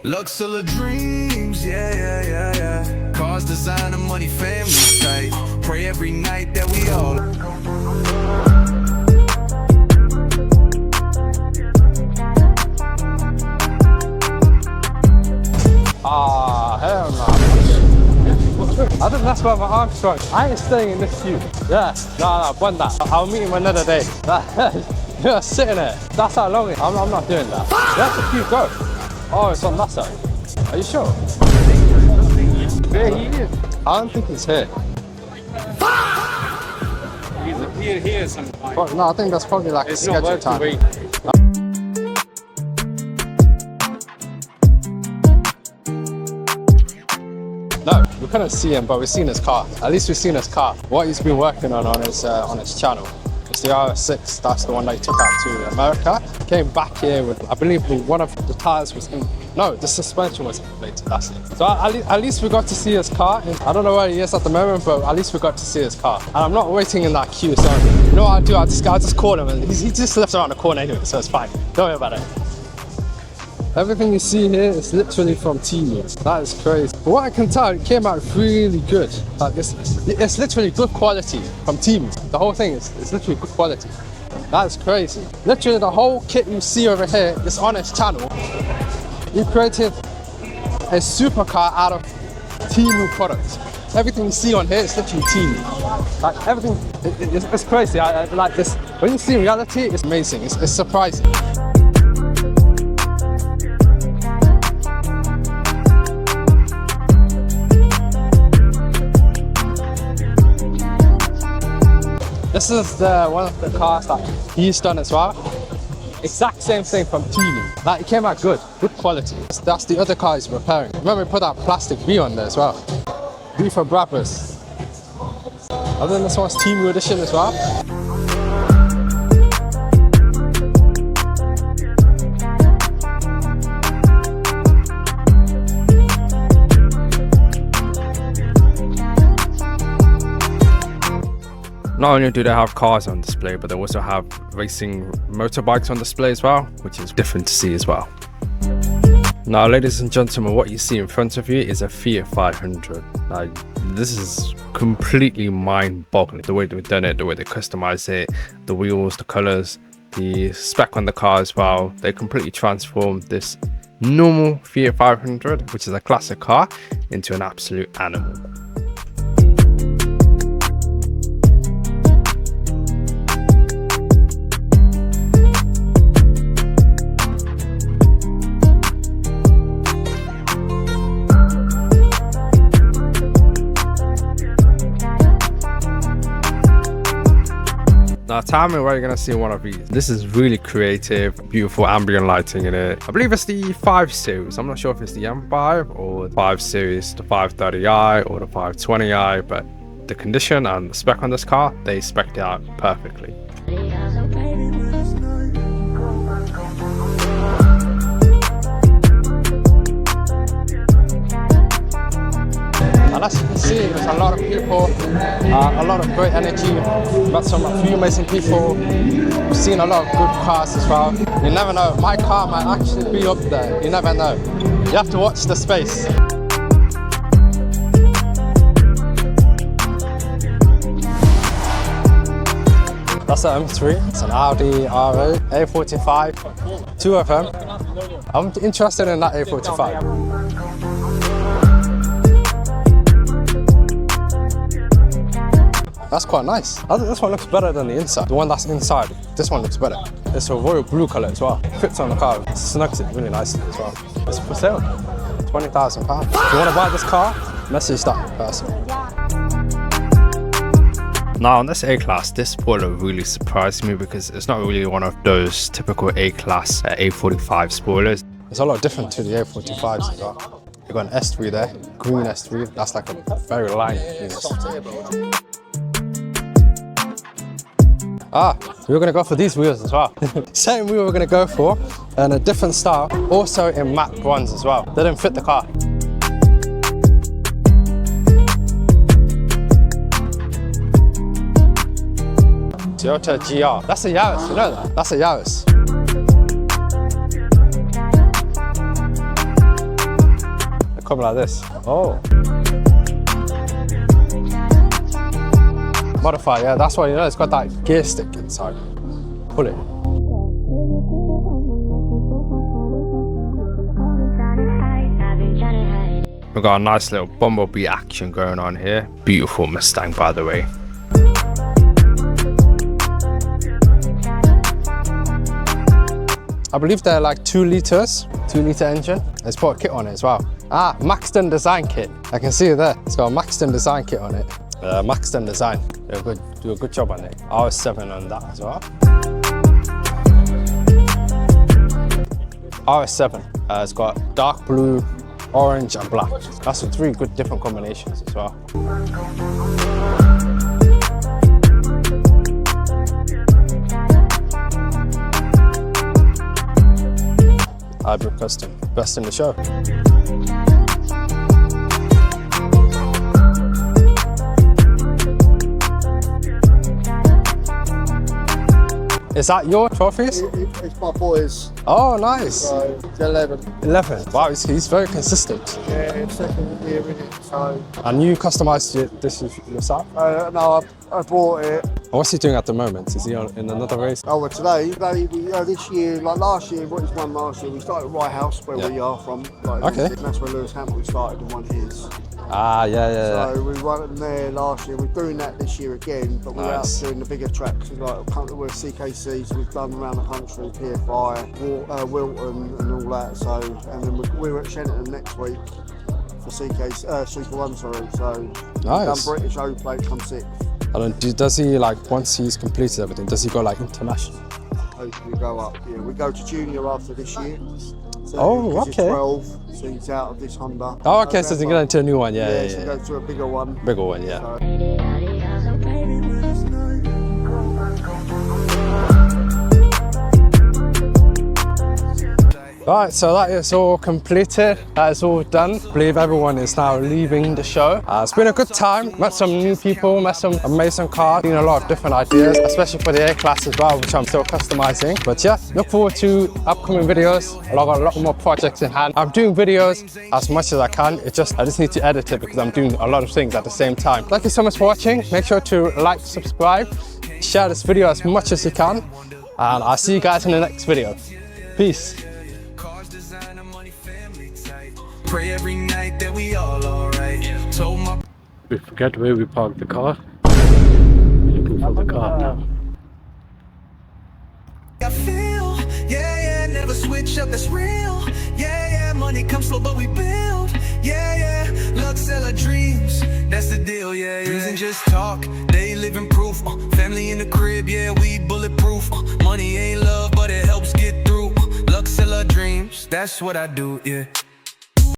Looks full of dreams, yeah. Cars, designer, money, family tight. Pray every night that we all. Hell no. I think that's why my arm's strong. I ain't staying in this queue. Yeah, no, bun that. I'll meet him another day. You're sitting there. That's how long it is. I'm not doing that. Where's the queue go? Oh, it's on that side. Are you sure? There he is. I don't think he's here. He's here sometime. But no, I think that's probably like It's a not schedule worth time. to wait. No, we couldn't see him, but we've seen his car. At least we've seen his car. What he's been working on his channel. It's the RS6. That's the one that he took out to America. Came back here with, I believe, one of the tires was in. No, the suspension was inflated. That's it. So at least we got to see his car. I don't know where he is at the moment, but at least we got to see his car. And I'm not waiting in that queue. So you know what I'll do? I'll just call him, and he just lives around the corner anyway, so it's fine. Don't worry about it. Everything you see here is literally from Temu. That is crazy. But what I can tell, it came out really good. Like it's literally good quality from Temu. The whole thing is literally good quality. That is crazy. Literally the whole kit you see over here is on his channel. He created a supercar out of Temu products. Everything you see on here is literally Temu. Like everything, it's crazy. I like this. When you see reality, it's amazing. It's surprising. This is one of the cars that he's done as well. Exact same thing from Temu. Like it came out good quality. That's the other car he's repairing. Remember we put that plastic V on there as well. V for Brappers. And then this one's Temu edition as well. Not only do they have cars on display, but they also have racing motorbikes on display as well, which is different to see as well. Now, ladies and gentlemen, what you see in front of you is a Fiat 500. Now, this is completely mind-boggling. The way they've done it, the way they customize it, the wheels, the colors, the spec on the car as well. They completely transformed this normal Fiat 500, which is a classic car, into an absolute animal. Now tell me where you're going to see one of these. This is really creative, beautiful ambient lighting in it. I believe it's the 5 Series. I'm not sure if it's the M5 or the 5 Series, the 530i or the 520i, but the condition and the spec on this car, they spec'd it out perfectly. And as you can see, there's a lot of people, a lot of great energy. Met a few amazing people. We've seen a lot of good cars as well. You never know, my car might actually be up there. You never know. You have to watch the space. That's an M3. It's an Audi R8, A45, 2 of them. I'm interested in that A45. That's quite nice. I think this one looks better than the inside. The one that's inside, this one looks better. It's a royal blue color as well. Fits on the car, snugs it really nicely as well. It's for sale, £20,000. If you want to buy this car, message that person. Now on this A-Class, this spoiler really surprised me because it's not really one of those typical A-Class A45 spoilers. It's a lot different to the A45s as well. You've got an S3 there, green S3. That's like a very light green S3. We're gonna go for these wheels as well. Same wheel we're gonna go for, and a different style, also in matte bronze as well. They didn't fit the car. Toyota GR. That's a Yaris, you know that? That's a Yaris. come like this. Oh. Modify, yeah, that's why, you know, it's got that gear stick inside. Pull it. We've got a nice little bumblebee action going on here. Beautiful Mustang, by the way. I believe they're like 2 liters, 2-liter engine. Let's put a kit on it as well. Ah, Maxton design kit. I can see it there. It's got a Maxton design kit on it. Maxton design. Do a good job on it. RS7 on that as well. RS7. It's got dark blue, orange and black. That's 3 good different combinations as well. Hybrid custom, best in the show. Is that your trophies? It's my boys. Oh, nice. So it's 11. 11. Wow, he's very consistent. Yeah, it's second year in it. So. And you customized this yourself? No, I bought it. What's he doing at the moment? Is he in another race? Oh, well, today this year, like last year, what he's won last year, we started at Rye House, where we are from. Like, okay. And that's where Lewis Hamilton started and won his. Ah, yeah. So we won it there last year. We're doing that this year again, but we're out doing the bigger tracks. Like we're CKC, so we've done around the country, PFI, Wilton, and all that. So, and then we're at Shenton next week for CK Super 1. Sorry. So nice. done British O plate, come 6th. And does he, like, once he's completed everything, does he go like international? Hopefully go up. Yeah, we go to junior after this year. So oh, okay. He's 12, so he's out of this Honda. Oh, okay, so he's going into a new one, yeah. So go to a bigger one. Bigger one, yeah. Right, so that is all completed. That is all done. I believe everyone is now leaving the show. It's been a good time. Met some new people, met some amazing cars, seen a lot of different ideas, especially for the A-Class as well, which I'm still customizing. But yeah, look forward to upcoming videos. I've got a lot more projects in hand. I'm doing videos as much as I can. I just need to edit it because I'm doing a lot of things at the same time. Thank you so much for watching. Make sure to like, subscribe, share this video as much as you can. And I'll see you guys in the next video. Peace. Pray every night that we all alright. Told my We forget where we parked the car. We're looking for the car now. I feel, yeah, never switch up, that's real. Yeah, money comes slow, but we build. Yeah, luck sell our dreams, that's the deal, yeah. Using just talk, they living proof. Family in the crib, yeah, we bulletproof. Money ain't love, but it helps get through. Luck sell our dreams, that's what I do, yeah.